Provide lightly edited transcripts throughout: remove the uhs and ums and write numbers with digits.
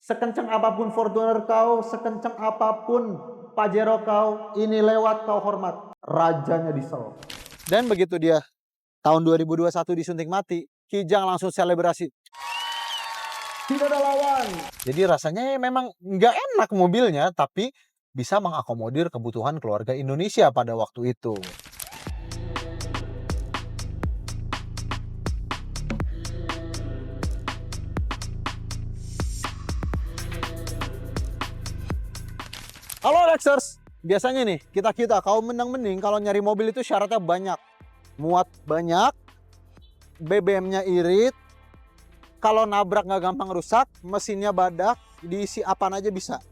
Sekencang apapun Fortuner kau, sekencang apapun Pajero kau, ini lewat kau hormat. Rajanya diesel. Dan begitu dia tahun 2021 disuntik mati, Kijang langsung selebrasi. Tidak ada lawan. Jadi rasanya memang nggak enak mobilnya, tapi bisa mengakomodir kebutuhan keluarga Indonesia pada waktu itu. Halo Lexers, biasanya nih kita kaum mending kalau nyari mobil itu syaratnya banyak. Muat banyak, BBM-nya irit, kalau nabrak nggak gampang rusak, mesinnya badak, diisi apaan aja bisa.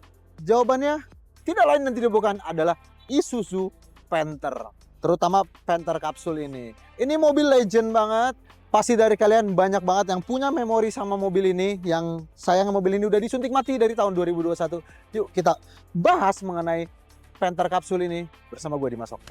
Jawabannya tidak lain dan tidak bukan adalah Isuzu Panther. Terutama Panther kapsul ini. Ini mobil legend banget. Pasti dari kalian banyak banget yang punya memori sama mobil ini. Yang sayang mobil ini udah disuntik mati dari tahun 2021. Yuk kita bahas mengenai Panther kapsul ini bersama gue Dimas Okta.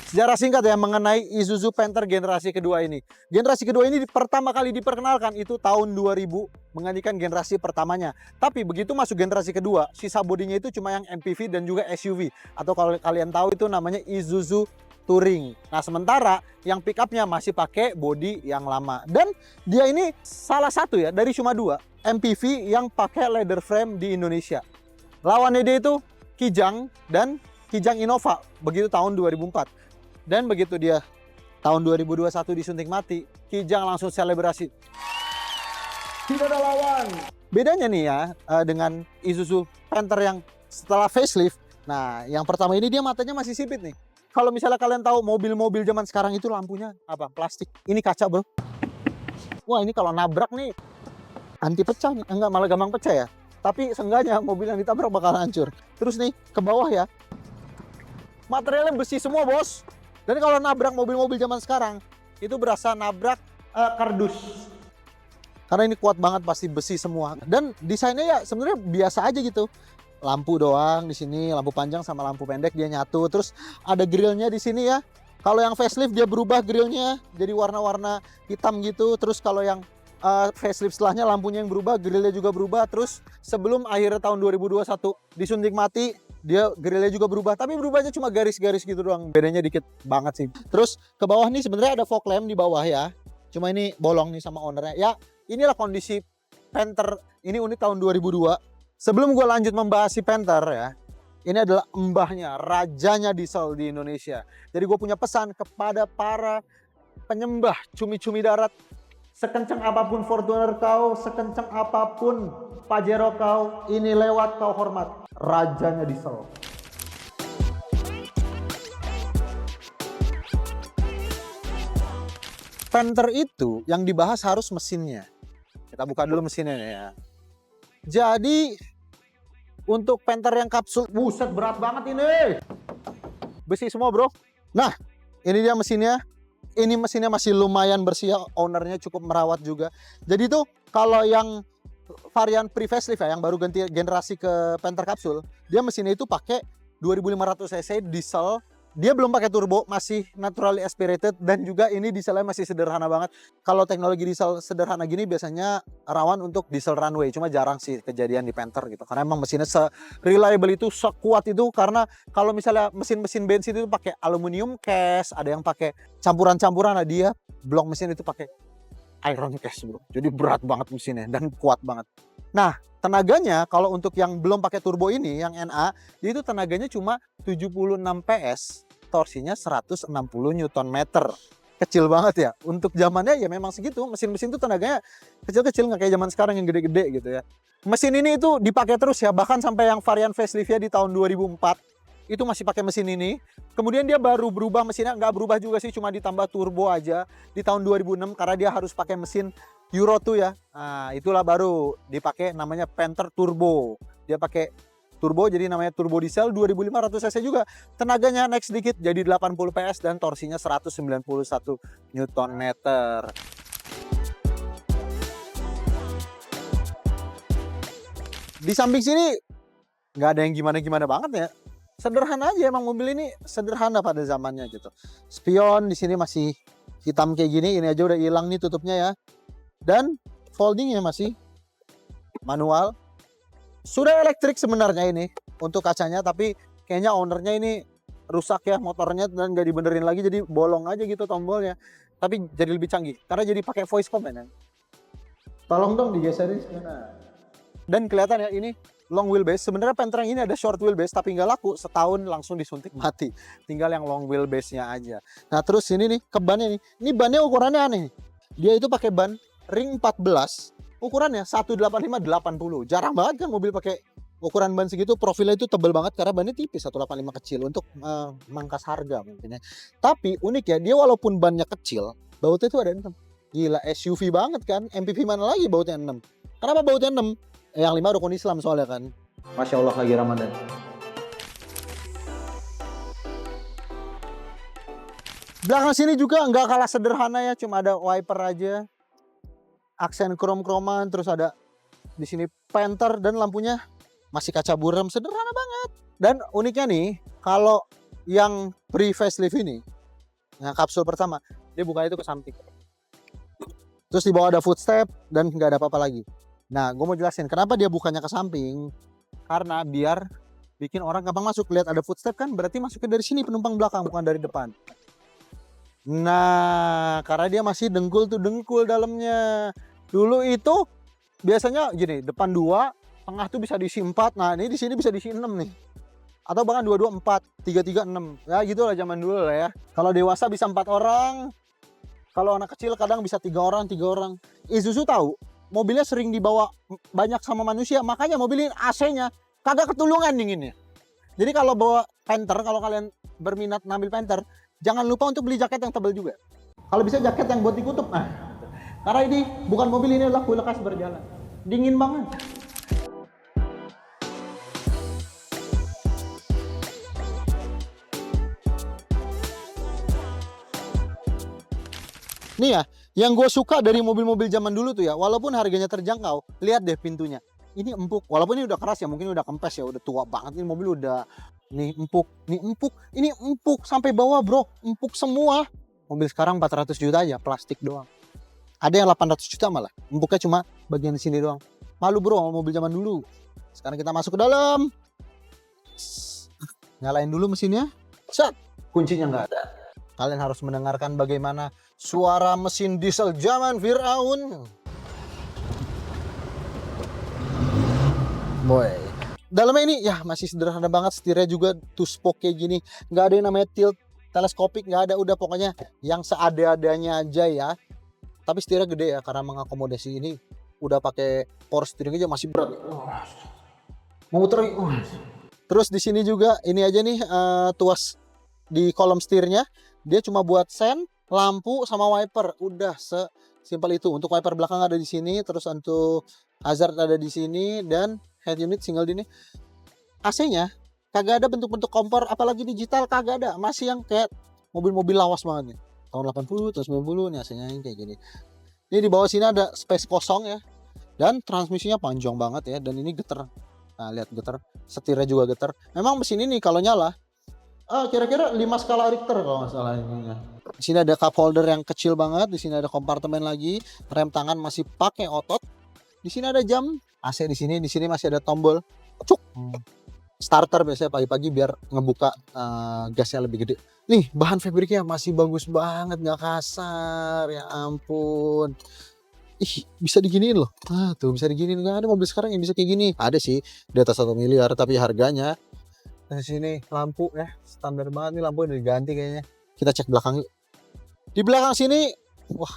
Sejarah singkat ya mengenai Isuzu Panther generasi kedua ini. Generasi kedua ini pertama kali diperkenalkan itu tahun 2000, menggantikan generasi pertamanya. Tapi begitu masuk generasi kedua, sisa bodinya itu cuma yang MPV dan juga SUV. Atau kalau kalian tahu itu namanya Isuzu Touring. Nah sementara yang pickupnya masih pakai bodi yang lama. Dan dia ini salah satu ya dari cuma dua MPV yang pakai leather frame di Indonesia. Lawannya dia itu Kijang dan Kijang Innova begitu tahun 2004. Dan begitu dia tahun 2021 disuntik mati, Kijang langsung selebrasi. Tidak ada lawan. Bedanya nih ya dengan Isuzu Panther yang setelah facelift. Nah, yang pertama ini dia matanya masih sipit nih. Kalau misalnya kalian tahu mobil-mobil zaman sekarang itu lampunya apa? Plastik. Ini kaca, bro. Wah, ini kalau nabrak nih anti pecah nih. Enggak, malah gampang pecah ya. Tapi seenggaknya mobil yang ditabrak bakal hancur. Terus nih ke bawah ya. Materialnya besi semua, bos. Dan kalau nabrak mobil-mobil zaman sekarang, itu berasa nabrak kardus. Karena ini kuat banget, pasti besi semua. Dan desainnya ya sebenarnya biasa aja gitu. Lampu doang di sini, lampu panjang sama lampu pendek dia nyatu. Terus ada grillnya di sini ya. Kalau yang facelift dia berubah grillnya jadi warna-warna hitam gitu. Terus kalau yang facelift setelahnya lampunya yang berubah, grillnya juga berubah. Terus sebelum akhir tahun 2021 disuntik mati, dia grillnya juga berubah, tapi berubahnya cuma garis-garis gitu doang, bedanya dikit banget sih. Terus ke bawah nih sebenarnya ada fog lamp di bawah ya, cuma ini bolong nih sama ownernya. Ya inilah kondisi Panther ini, unit tahun 2002. Sebelum gue lanjut membahas si Panther ya, ini adalah mbahnya, rajanya diesel di Indonesia. Jadi gue punya pesan kepada para penyembah cumi-cumi darat. Sekencang apapun Fortuner kau, sekencang apapun Pajero kau, ini lewat kau hormat. Rajanya diesel. Panther itu yang dibahas harus mesinnya. Kita buka dulu mesinnya ya. Jadi untuk Panther yang kapsul, buset berat banget ini. Besi semua, bro. Nah, ini dia mesinnya. Ini mesinnya masih lumayan bersih ya, ownernya cukup merawat juga. Jadi tuh kalau yang varian pre-facelift ya, yang baru ganti generasi ke Panther kapsul, dia mesinnya itu pakai 2500 cc diesel. Dia belum pakai turbo, masih naturally aspirated, dan juga ini dieselnya masih sederhana banget. Kalau teknologi diesel sederhana gini biasanya rawan untuk diesel runway, cuma jarang sih kejadian di Panther gitu. Karena emang mesinnya se-reliable itu, sekuat itu, karena kalau misalnya mesin-mesin bensin itu pakai aluminium cast, ada yang pakai campuran-campuran, nah dia blok mesin itu pakai iron cast, bro. Jadi berat banget mesinnya dan kuat banget. Nah, tenaganya kalau untuk yang belum pakai turbo ini, yang NA, dia itu tenaganya cuma 76 PS, torsinya 160 Nm. Kecil banget ya. Untuk zamannya ya memang segitu. Mesin-mesin itu tenaganya kecil-kecil, nggak kayak zaman sekarang yang gede-gede gitu ya. Mesin ini itu dipakai terus ya, bahkan sampai yang varian facelift-nya di tahun 2004 itu masih pakai mesin ini. Kemudian dia baru berubah mesinnya, nggak berubah juga sih, cuma ditambah turbo aja di tahun 2006 karena dia harus pakai mesin Euro 2 ya. Nah, itulah baru dipakai namanya Panther Turbo. Dia pakai turbo jadi namanya turbo diesel 2500 cc juga. Tenaganya naik sedikit jadi 80 PS dan torsinya 191 Nm. Di samping sini nggak ada yang gimana-gimana banget ya. Sederhana aja, emang mobil ini sederhana pada zamannya gitu. Spion di sini masih hitam kayak gini. Ini aja udah hilang nih tutupnya ya. Dan foldingnya masih manual. Sudah elektrik sebenarnya ini untuk kacanya, tapi kayaknya ownernya ini rusak ya motornya dan gak dibenerin lagi, jadi bolong aja gitu tombolnya. Tapi jadi lebih canggih karena jadi pakai voice command ya. Tolong dong digeserin sana. Dan kelihatan ya ini long wheelbase. Sebenarnya Panther yang ini ada short wheelbase tapi nggak laku, setahun langsung disuntik mati. Tinggal yang long wheelbase-nya aja. Nah terus ini nih ke bannya nih. Ini bannya ukurannya aneh. Dia itu pakai ban ring 14. Ukurannya 185/80. Jarang banget kan mobil pakai ukuran ban segitu. Profilnya itu tebal banget karena bannya tipis, 185 kecil untuk mangkas harga mungkin ya. Tapi unik ya, dia walaupun bannya kecil, bautnya itu ada 6. Gila, SUV banget kan. MPV mana lagi bautnya 6? Kenapa bautnya 6? Yang 5 rukun Islam soalnya kan. Masya Allah lagi Ramadan. Belakang sini juga nggak kalah sederhana ya, cuma ada wiper aja. Aksen krom-kroman, terus ada di sini Panther dan lampunya masih kaca buram, sederhana banget. Dan uniknya nih, kalau yang pre-facelift ini, yang kapsul pertama, dia bukanya itu ke samping. Terus di bawah ada footstep dan nggak ada apa-apa lagi. Nah, gue mau jelasin kenapa dia bukanya ke samping. Karena biar bikin orang gampang masuk. Lihat ada footstep kan, berarti masuknya dari sini penumpang belakang, bukan dari depan. Nah, karena dia masih dengkul tuh, dengkul dalamnya. Dulu itu biasanya gini, depan 2, tengah tuh bisa diisi 4. Nah, ini di sini bisa diisi 6 nih. Atau bahkan 2, 2, 4, 3, 3, 6. Ya gitu lah zaman dulu lah ya. Kalau dewasa bisa 4 orang. Kalau anak kecil kadang bisa 3 orang, 3 orang. Isuzu tahu, mobilnya sering dibawa banyak sama manusia, makanya mobil ini AC-nya kagak ketulungan dinginnya. Jadi kalau bawa Panther, kalau kalian berminat ngambil Panther, jangan lupa untuk beli jaket yang tebal juga. Kalau bisa jaket yang buat di kutub. Nah, karena ini bukan mobil, ini adalah kulkas berjalan. Dingin banget. Nih ya, yang gue suka dari mobil-mobil zaman dulu tuh ya, walaupun harganya terjangkau, lihat deh pintunya. Ini empuk, walaupun ini udah keras ya, mungkin udah kempes ya, udah tua banget ini mobil udah. Nih empuk, ini empuk sampai bawah bro, empuk semua. Mobil sekarang 400 juta aja, plastik doang. Ada yang 800 juta malah, empuknya cuma bagian sini doang. Malu bro sama mobil zaman dulu. Sekarang kita masuk ke dalam. Nyalain dulu mesinnya. Set, kuncinya nggak ada. Kalian harus mendengarkan bagaimana suara mesin diesel zaman Firaun. Boy. Dalamnya ini ya masih sederhana banget, setirnya juga two spoke kayak gini. Nggak ada yang namanya tilt teleskopik, nggak ada, udah pokoknya yang seada-adanya aja ya. Tapi setirnya gede ya karena mengakomodasi ini. Udah pakai power steering aja masih berat. Mau muter lagi. Terus di sini juga ini aja nih tuas di kolom setirnya. Dia cuma buat sen, lampu sama wiper, udah sesimpel itu. Untuk wiper belakang ada di sini, terus untuk hazard ada di sini, dan head unit single ini. AC-nya kagak ada bentuk-bentuk kompor, apalagi digital kagak ada, masih yang kayak mobil-mobil lawas banget nih. Tahun 80, tahun 90 nih AC-nya kayak gini. Ini di bawah sini ada space kosong ya. Dan transmisinya panjang banget ya, dan ini getar. Nah, lihat getar, setirnya juga getar. Memang mesin ini kalau nyala kira-kira 5 skala Richter kalau nggak salah ini. Di sini ada cup holder yang kecil banget, di sini ada kompartemen lagi, rem tangan masih pakai otot. Di sini ada jam, AC di sini masih ada tombol cuk. Starter biasanya pagi-pagi biar ngebuka gasnya lebih gede. Nih, bahan fabriknya masih bagus banget, nggak kasar, ya ampun. Ih, bisa diginiin loh. Tuh bisa diginiin, nggak ada mobil sekarang yang bisa kayak gini. Ada sih di atas 1 miliar, tapi harganya. Di sini lampu ya, standar banget nih, lampu udah diganti kayaknya. Kita cek belakang yuk. Di belakang sini, wah,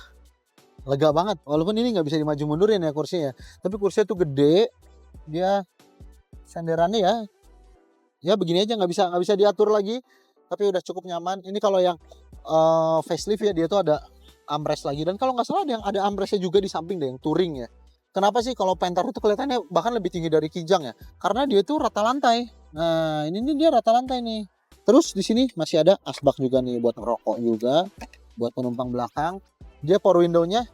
lega banget. Walaupun ini nggak bisa dimaju mundurin ya kursinya, tapi kursinya tuh gede. Dia senderannya ya begini aja, nggak bisa diatur lagi. Tapi udah cukup nyaman. Ini kalau yang facelift ya, dia tuh ada armrest lagi. Dan kalau nggak salah ada armrestnya juga di samping deh, yang touring ya. Kenapa sih kalau Panther itu kelihatannya bahkan lebih tinggi dari Kijang ya? Karena dia tuh rata lantai. Nah, ini dia rata lantai nih. Terus di sini masih ada asbak juga nih buat ngerokok juga, buat penumpang belakang. Dia power window-nya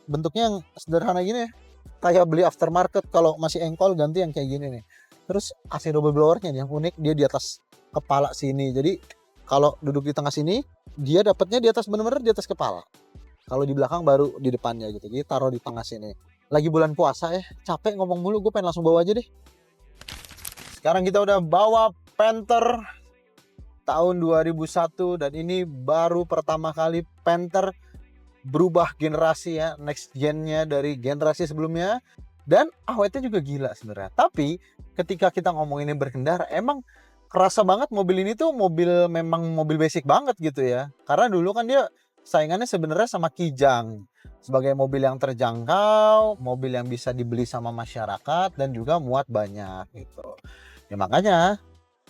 bentuknya yang sederhana gini ya. Kayak beli aftermarket, kalau masih engkol ganti yang kayak gini nih. Terus AC double blower-nya yang unik, dia di atas kepala sini. Jadi Kalau duduk di tengah sini, dia dapatnya di atas, bener-bener di atas kepala. Kalau di belakang baru di depannya gitu. Jadi taruh di tengah sini. Lagi bulan puasa ya, capek ngomong mulu, gue pengen langsung bawa aja deh. Sekarang kita udah bawa Panther tahun 2001 dan ini baru pertama kali Panther berubah generasi ya, next gen-nya dari generasi sebelumnya. Dan awetnya juga gila sebenarnya. Tapi ketika kita ngomongin berkendara, emang kerasa banget mobil ini tuh memang mobil basic banget gitu ya. Karena dulu kan dia saingannya sebenarnya sama Kijang sebagai mobil yang terjangkau, mobil yang bisa dibeli sama masyarakat dan juga muat banyak gitu. Ya makanya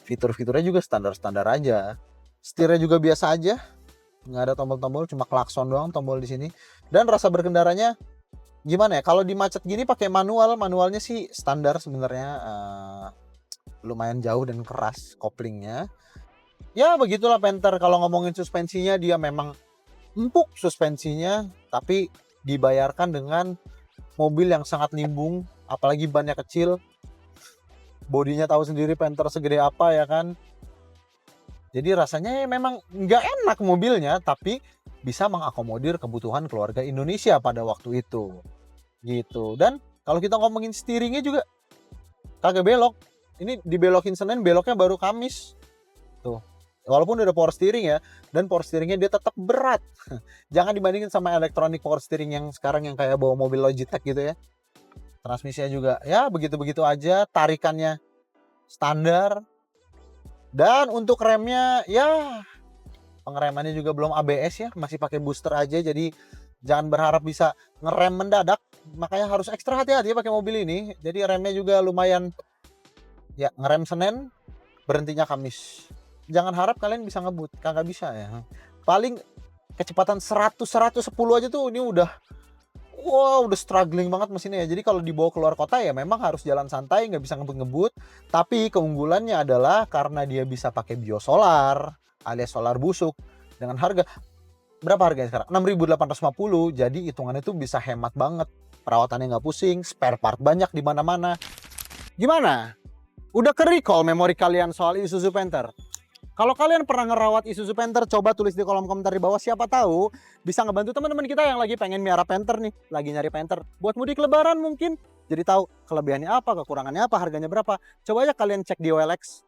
fitur-fiturnya juga standar-standar aja. Setirnya juga biasa aja, nggak ada tombol-tombol, cuma klakson doang tombol di sini. Dan rasa berkendaranya gimana ya? Kalau di macet gini pakai manualnya sih standar sebenarnya, lumayan jauh dan keras koplingnya. Ya begitulah Panther. Kalau ngomongin suspensinya, dia memang empuk suspensinya, tapi dibayarkan dengan mobil yang sangat nimbung, apalagi bannya kecil. Bodinya tahu sendiri Panther segede apa ya kan. Jadi rasanya ya memang nggak enak mobilnya, tapi bisa mengakomodir kebutuhan keluarga Indonesia pada waktu itu. Gitu. Dan kalau kita ngomongin steeringnya juga kagak belok. Ini dibelokin Senin, beloknya baru Kamis. Tuh. Walaupun udah power steering ya, dan power steeringnya dia tetap berat. Jangan dibandingin sama elektronik power steering yang sekarang yang kayak bawa mobil Logitech gitu ya. Transmisinya juga ya begitu-begitu aja, tarikannya standar. Dan untuk remnya ya pengeremannya juga belum ABS ya, masih pakai booster aja, jadi jangan berharap bisa ngerem mendadak. Makanya harus ekstra hati-hati pakai mobil ini. Jadi remnya juga lumayan ya, ngerem Senin, berhentinya Kamis. Jangan harap kalian bisa ngebut, kagak bisa ya. Paling kecepatan 100-110 aja tuh ini udah struggling banget mesinnya ya. Jadi kalau dibawa keluar kota ya memang harus jalan santai, nggak bisa ngebut-ngebut. Tapi keunggulannya adalah karena dia bisa pakai biosolar alias solar busuk dengan harga berapa harganya sekarang? 6.850. Jadi hitungannya tuh bisa hemat banget. Perawatannya nggak pusing, spare part banyak di mana-mana. Gimana? Udah ke-recall memori kalian soal Isuzu Panther? Kalau kalian pernah ngerawat Isuzu Panther, coba tulis di kolom komentar di bawah. Siapa tahu bisa ngebantu teman-teman kita yang lagi pengen miara Panther nih, lagi nyari Panther buat mudik lebaran mungkin. Jadi tahu kelebihannya apa, kekurangannya apa, harganya berapa. Coba aja kalian cek di OLX.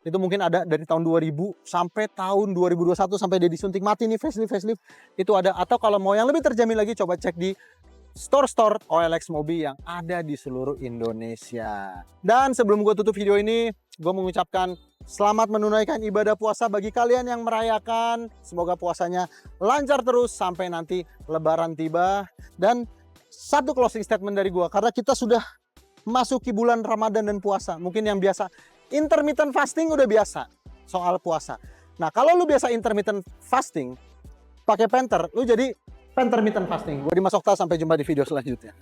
Itu mungkin ada dari tahun 2000 sampai tahun 2021 sampai dia disuntik mati nih facelift. Itu ada. Atau kalau mau yang lebih terjamin lagi, coba cek di store-store OLX Mobi yang ada di seluruh Indonesia. Dan sebelum gue tutup video ini, gue mengucapkan selamat menunaikan ibadah puasa bagi kalian yang merayakan. Semoga puasanya lancar terus sampai nanti Lebaran tiba. Dan satu closing statement dari gue, karena kita sudah masuki bulan Ramadan dan puasa. Mungkin yang biasa intermittent fasting udah biasa soal puasa. Nah kalau lu biasa intermittent fasting pakai Panther, lu jadi Panthermittent fasting. Gue Dimas Okta, sampai jumpa di video selanjutnya.